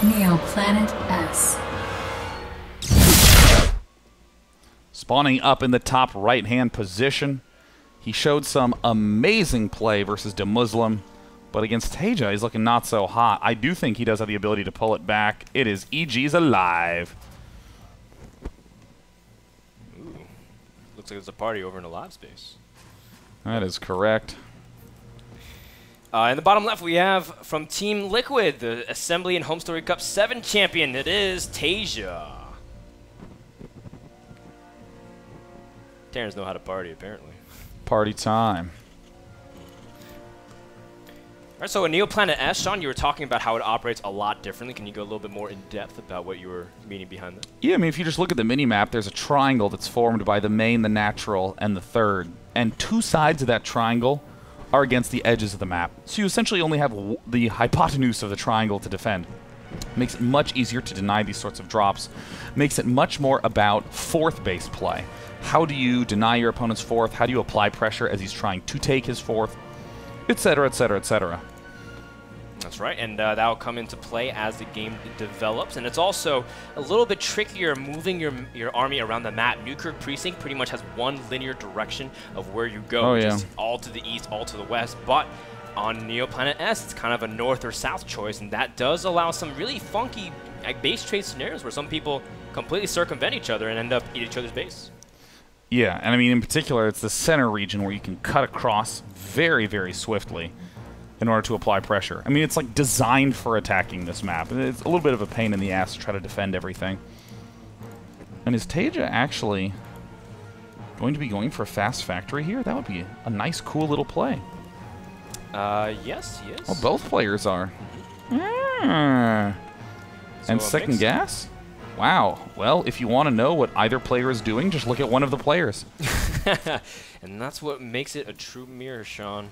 Neoplanet S. Spawning up in the top right-hand position. He showed some amazing play versus DeMuslim, but against TaeJa, he's looking not so hot. I do think he does have the ability to pull it back. It is EG's aLive. Ooh. Looks like there's a party over in the live space. That is correct. In the bottom left, we have from Team Liquid, the Assembly and Home Story Cup 7 champion. It is TaeJa. Terrans know how to party, apparently. Party time. All right, so in Neoplanet S, Sean, you were talking about how it operates a lot differently. Can you go a little bit more in depth about what you were meaning behind that? Yeah, I mean, if you just look at the mini-map, there's a triangle that's formed by the main, the natural, and the third. And two sides of that triangle are against the edges of the map. So you essentially only have the hypotenuse of the triangle to defend. Makes it much easier to deny these sorts of drops. Makes it much more about fourth-based play. How do you deny your opponent's fourth? How do you apply pressure as he's trying to take his fourth? Etc., etc., etc. That's right, and that will come into play as the game develops. And it's also a little bit trickier moving your army around the map. Newkirk Precinct pretty much has one linear direction of where you go, just all to the east, all to the west. But on Neoplanet S, it's kind of a north or south choice, and that does allow some really funky base trade scenarios where some people completely circumvent each other and end up eating each other's base. Yeah, and I mean, in particular, it's the center region where you can cut across very, very swiftly in order to apply pressure. I mean, it's like designed for attacking this map. It's a little bit of a pain in the ass to try to defend everything. And is TaeJa actually going to be going for a fast factory here? That would be a nice, cool little play. Yes, he is. Well, both players are. And second gas? Wow. Well, if you want to know what either player is doing, just look at one of the players. And that's what makes it a true mirror, Sean,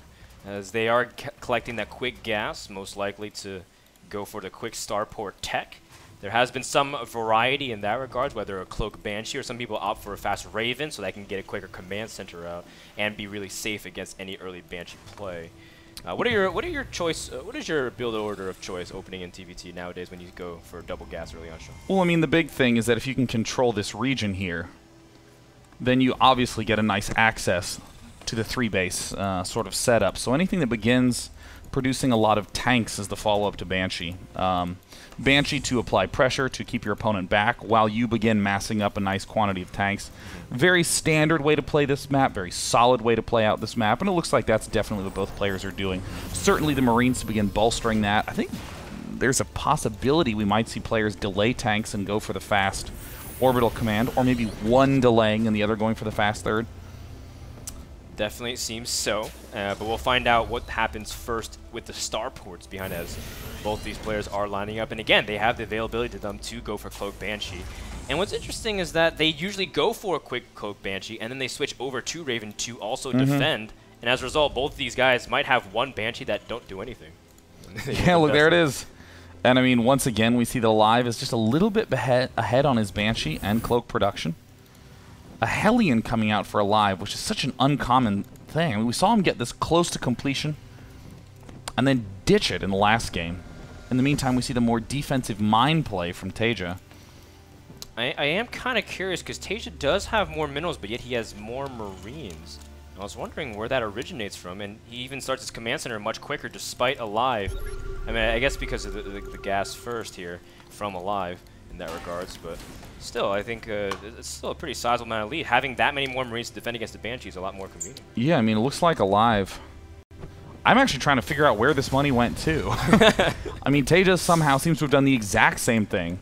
as they are collecting that quick gas, most likely to go for the quick starport tech. There has been some variety in that regard, whether a Cloak Banshee or some people opt for a fast Raven so they can get a quicker command center out and be really safe against any early Banshee play. What are your choice? What is your build order of choice opening in TVT nowadays when you go for double gas early on, Sean? Well, I mean, the big thing is that if you can control this region here, then you obviously get a nice access to the 3-base sort of setup. So anything that begins producing a lot of tanks is the follow-up to Banshee. Banshee to apply pressure to keep your opponent back while you begin massing up a nice quantity of tanks. Very standard way to play this map, very solid way to play out this map, and it looks like that's definitely what both players are doing. Certainly the Marines to begin bolstering that. I think there's a possibility we might see players delay tanks and go for the fast orbital command, or maybe one delaying and the other going for the fast third. Definitely seems so, but we'll find out what happens first with the starports behind it as both these players are lining up. And again, they have the availability to them to go for Cloak Banshee. And what's interesting is that they usually go for a quick Cloak Banshee, and then they switch over to Raven to also defend. And as a result, both of these guys might have one Banshee that don't do anything. Yeah, look, there it is. And I mean, once again, we see the aLive is just a little bit ahead on his Banshee and Cloak production. A Hellion coming out for aLive, which is such an uncommon thing. I mean, we saw him get this close to completion and then ditch it in the last game. In the meantime, we see the more defensive mine play from TaeJa. I am kind of curious because TaeJa does have more minerals, but yet he has more Marines. I was wondering where that originates from, and he even starts his command center much quicker despite aLive. I mean, I guess because of the gas first here from aLive in that regards, but still, I think it's still a pretty sizable amount of lead. Having that many more Marines to defend against the Banshee is a lot more convenient. Yeah, I mean, it looks like aLive. I'm actually trying to figure out where this money went to. I mean, TaeJa somehow seems to have done the exact same thing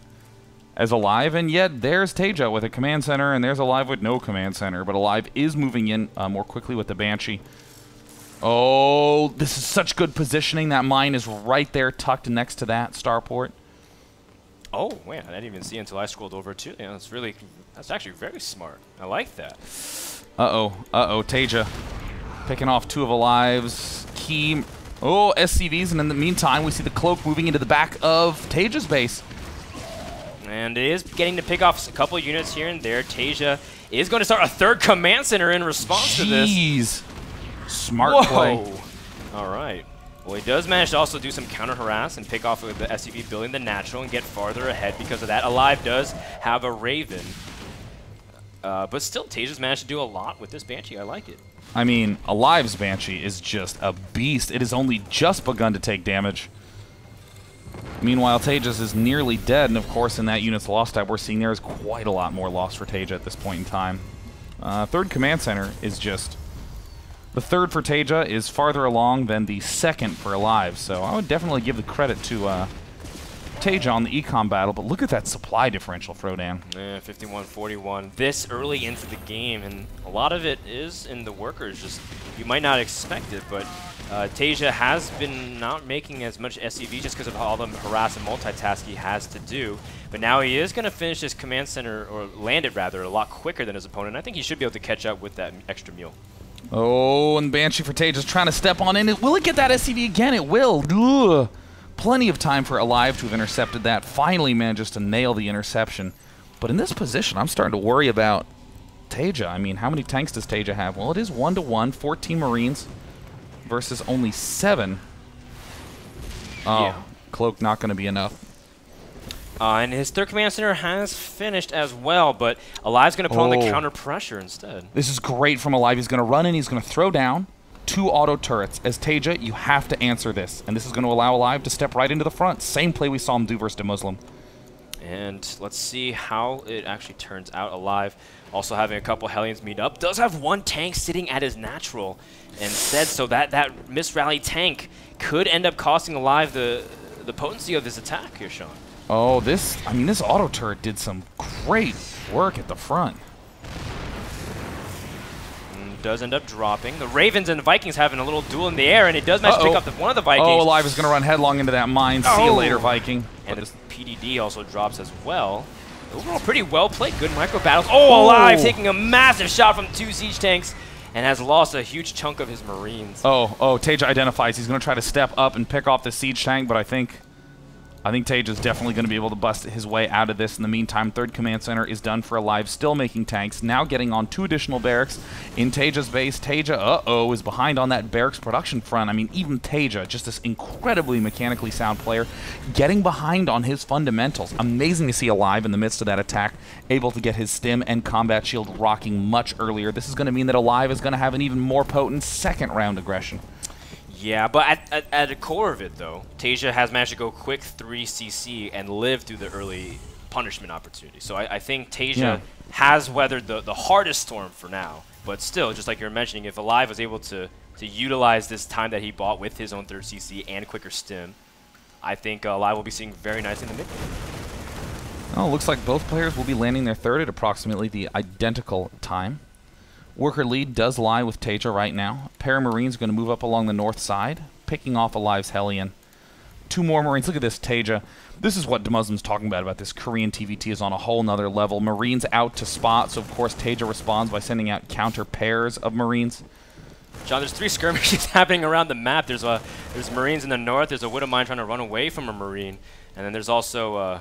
as aLive, and yet there's TaeJa with a command center, and there's aLive with no command center, but aLive is moving in more quickly with the Banshee. Oh, this is such good positioning. That mine is right there tucked next to that starport. Oh, man, I didn't even see it until I scrolled over too. Yeah, that's actually very smart. I like that. TaeJa picking off two of aLive's key SCVs, and in the meantime, we see the Cloak moving into the back of TaeJa's base. And it is getting to pick off a couple units here and there. TaeJa is going to start a third command center in response to this. Jeez. Smart play. All right. Well, he does manage to also do some counter harass and pick off with the SCV building the natural and get farther ahead because of that. aLive does have a Raven. But still, TaeJa's managed to do a lot with this Banshee. I like it. I mean, aLive's Banshee is just a beast. It has only just begun to take damage. Meanwhile, TaeJa's is nearly dead, and of course, in that unit's loss tab, we're seeing there is quite a lot more loss for TaeJa at this point in time. Third command center is just... The third for TaeJa is farther along than the second for aLive, so I would definitely give the credit to TaeJa on the econ battle, but look at that supply differential, Frodan. Yeah, 51-41. This early into the game, and a lot of it is in the workers. Just you might not expect it, but TaeJa has been not making as much SCV just because of all the harass and multitask he has to do. But now he is going to finish his command center, or land it rather, a lot quicker than his opponent. I think he should be able to catch up with that extra mule. Oh, and Banshee for TaeJa's trying to step on in. Will it get that SCV again? It will. Ugh. Plenty of time for aLive to have intercepted that. Finally manages to nail the interception. But in this position, I'm starting to worry about TaeJa. I mean, how many tanks does TaeJa have? Well, it is 1-to-1, 14 Marines versus only 7. Oh, yeah. Cloak not going to be enough. And his third command center has finished as well, but aLive's going to put on the counter pressure instead. This is great from aLive. He's going to run in, he's going to throw down 2 auto turrets. As TaeJa, you have to answer this, and this is going to allow aLive to step right into the front. Same play we saw him do versus Muslim. And let's see how it actually turns out. aLive also having a couple Hellions meet up. Does have 1 tank sitting at his natural instead, so that misrally tank could end up costing aLive the potency of this attack here, Sean. Oh, this auto turret did some great work at the front. Does end up dropping. The Ravens and the Vikings having a little duel in the air, and it does manage to pick up one of the Vikings. Oh, aLive is going to run headlong into that mine. See you later, Viking. And the PDD also drops as well. Overall, pretty well played. Good micro battles. Oh, aLive taking a massive shot from 2 siege tanks and has lost a huge chunk of his Marines. Oh, TaeJa identifies. He's going to try to step up and pick off the siege tank, but I think TaeJa's definitely going to be able to bust his way out of this. In the meantime, third command center is done for aLive, still making tanks, now getting on 2 additional barracks in TaeJa's base. TaeJa, is behind on that barracks production front. I mean, even TaeJa, just this incredibly mechanically sound player, getting behind on his fundamentals. Amazing to see aLive in the midst of that attack, able to get his stim and combat shield rocking much earlier. This is going to mean that aLive is going to have an even more potent second round aggression. Yeah, but at the core of it, though, TaeJa has managed to go quick 3 CC and live through the early punishment opportunity. So I think TaeJa has weathered the hardest storm for now. But still, just like you were mentioning, if aLive was able to utilize this time that he bought with his own 3rd CC and quicker stim, I think aLive will be seeing very nice in the mid. Well, it looks like both players will be landing their third at approximately the identical time. Worker lead does lie with TaeJa right now. A pair of Marines are going to move up along the north side, picking off aLive's Hellion. 2 more Marines. Look at this, TaeJa. This is what Muslim's talking about this Korean TVT is on a whole nother level. Marines out to spot, so of course TaeJa responds by sending out counter pairs of Marines. John, there's 3 skirmishes happening around the map. There's Marines in the north. There's a Widow Mine trying to run away from a Marine. And then there's also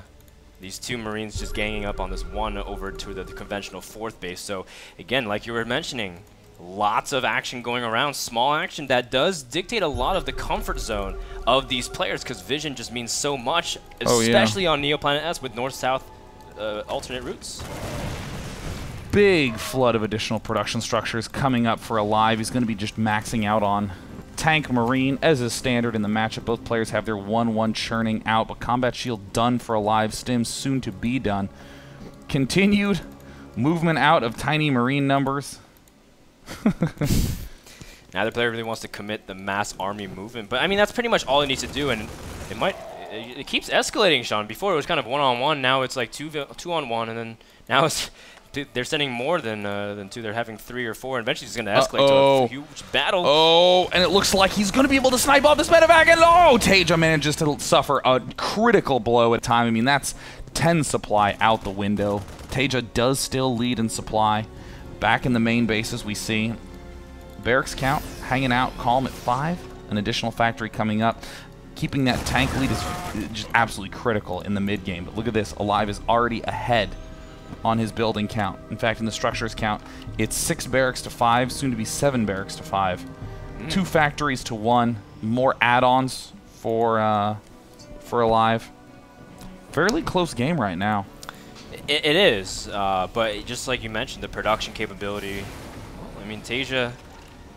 these 2 Marines just ganging up on this one over to the conventional 4th base. So again, like you were mentioning, lots of action going around, small action that does dictate a lot of the comfort zone of these players because vision just means so much, especially on Neoplanet S with north-south alternate routes. Big flood of additional production structures coming up for aLive. He's going to be just maxing out on tank Marine, as is standard in the matchup. Both players have their 1-1 churning out, but combat shield done for aLive. Stim soon to be done. Continued movement out of tiny Marine numbers. Neither player really wants to commit the mass army movement, but I mean that's pretty much all it needs to do, and it keeps escalating, Sean. Before it was kind of 1-on-1, now it's like 2-on-1, and then now it's they're sending more than 2. They're having 3 or 4, and eventually it's going to escalate to a huge battle. Oh, and it looks like he's going to be able to snipe off this medevac, and TaeJa manages to suffer a critical blow at a time. I mean, that's 10 supply out the window. TaeJa does still lead in supply. Back in the main bases, we see barracks count hanging out calm at 5. An additional factory coming up. Keeping that tank lead is just absolutely critical in the mid game. But look at this, aLive is already ahead on his building count. In fact, in the structures count, it's 6 barracks to 5, soon to be 7 barracks to 5. 2 factories to 1. more add-ons for aLive. Fairly close game right now. It is, but just like you mentioned, the production capability. I mean, TaeJa.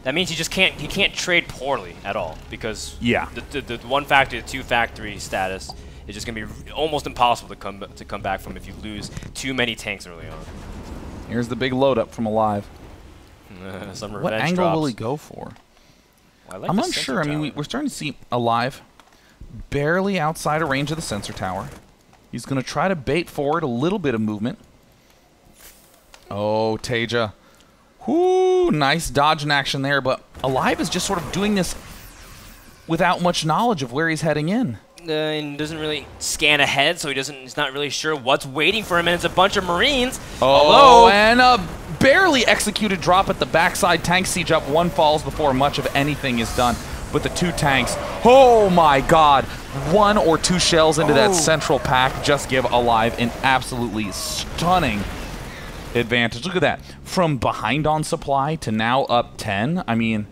That means he can't trade poorly at all, because the 1 factory to 2 factory status is just gonna be almost impossible to come back from if you lose too many tanks early on. Here's the big load up from aLive. Some revenge What angle drops. will he go for? I like I'm the unsure. I sensor mean, tower. we're starting to see aLive barely outside of range of the sensor tower. He's going to try to bait forward a little bit of movement. Oh, TaeJa. Whoo, nice dodge in action there, but aLive is just sort of doing this without much knowledge of where he's heading in. And doesn't really scan ahead, so he's not really sure what's waiting for him, and it's a bunch of Marines. Oh, and a barely executed drop at the backside. Tank siege up, 1 falls before much of anything is done. With the 2 tanks, oh my god, 1 or 2 shells into that central pack just give aLive an absolutely stunning advantage. Look at that. From behind on supply to now up 10. I mean,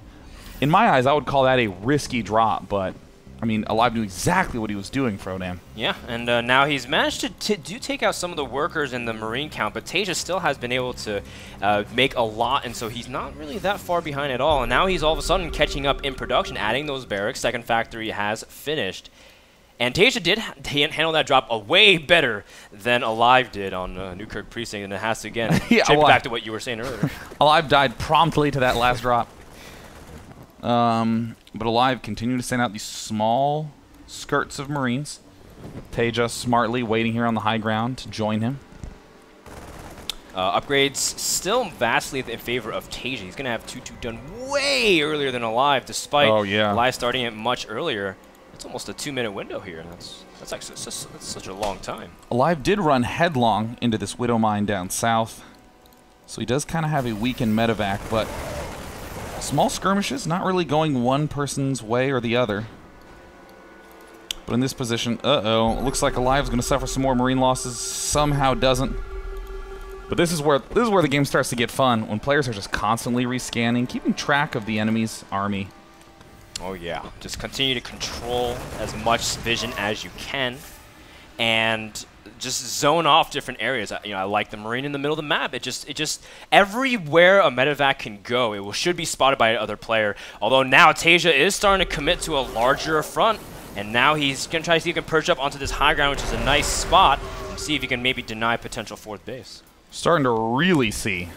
in my eyes, I would call that a risky drop, but I mean, aLive knew exactly what he was doing, Frodam. Yeah, and now he's managed to take out some of the workers in the Marine count, but TaeJa still has been able to make a lot, and so he's not really that far behind at all. And now he's all of a sudden catching up in production, adding those barracks. 2nd factory has finished. And TaeJa did handle that drop way better than aLive did on Newkirk Precinct, and it has to, again, chip back to what you were saying earlier. aLive died promptly to that last drop. But aLive continue to send out these small skirts of Marines. TaeJa smartly waiting here on the high ground to join him. Upgrades still vastly in favor of TaeJa. He's going to have 2-2 done way earlier than aLive, despite aLive starting it much earlier. It's almost a 2-minute window here, and that's actually that's such a long time. aLive did run headlong into this Widow Mine down south, so he does kind of have a weakened medevac, but small skirmishes, not really going one person's way or the other. But in this position, looks like aLive's going to suffer some more Marine losses. Somehow doesn't. But this is where the game starts to get fun, when players are just constantly rescanning, keeping track of the enemy's army. Oh yeah, just continue to control as much vision as you can, and just zone off different areas. I like the Marine in the middle of the map. It just everywhere a medevac can go, it should be spotted by another player. Although now TaeJa is starting to commit to a larger front, and now he's gonna try to see if he can perch up onto this high ground, which is a nice spot, and see if he can maybe deny potential 4th base. Starting to really see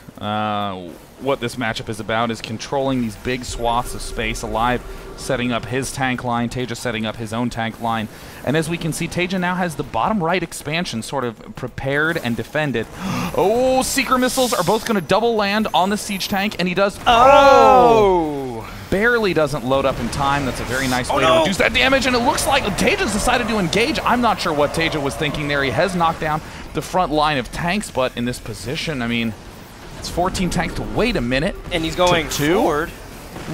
what this matchup is about, is controlling these big swaths of space. aLive setting up his tank line, TaeJa setting up his own tank line. And as we can see, TaeJa now has the bottom right expansion sort of prepared and defended. Oh, seeker missiles are both going to double land on the siege tank, and he does. Oh! Barely doesn't load up in time. That's a very nice way to reduce that damage, and it looks like TaeJa's decided to engage. I'm not sure what TaeJa was thinking there. He has knocked down the front line of tanks, but in this position, I mean, it's 14 tanks to wait a minute. And he's going forward.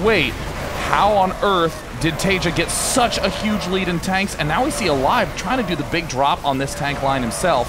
Wait, how on earth did TaeJa get such a huge lead in tanks? And now we see aLive trying to do the big drop on this tank line himself.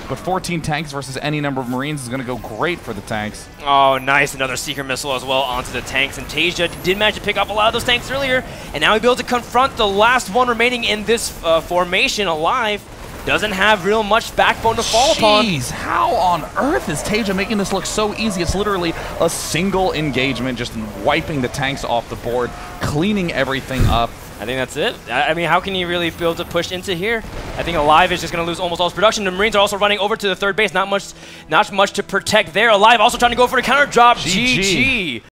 But 14 tanks versus any number of Marines is going to go great for the tanks. Oh, nice. Another seeker missile as well onto the tanks. And TaeJa did manage to pick up a lot of those tanks earlier. And now he'll be able to confront the last one remaining in this formation. aLive doesn't have real much backbone to fall upon. Jeez, how on earth is TaeJa making this look so easy? It's literally a single engagement, just wiping the tanks off the board, cleaning everything up. I think that's it. I mean, how can you really be able to push into here? I think aLive is just going to lose almost all his production. The Marines are also running over to the 3rd base. Not much to protect there. aLive also trying to go for a counter drop. GG.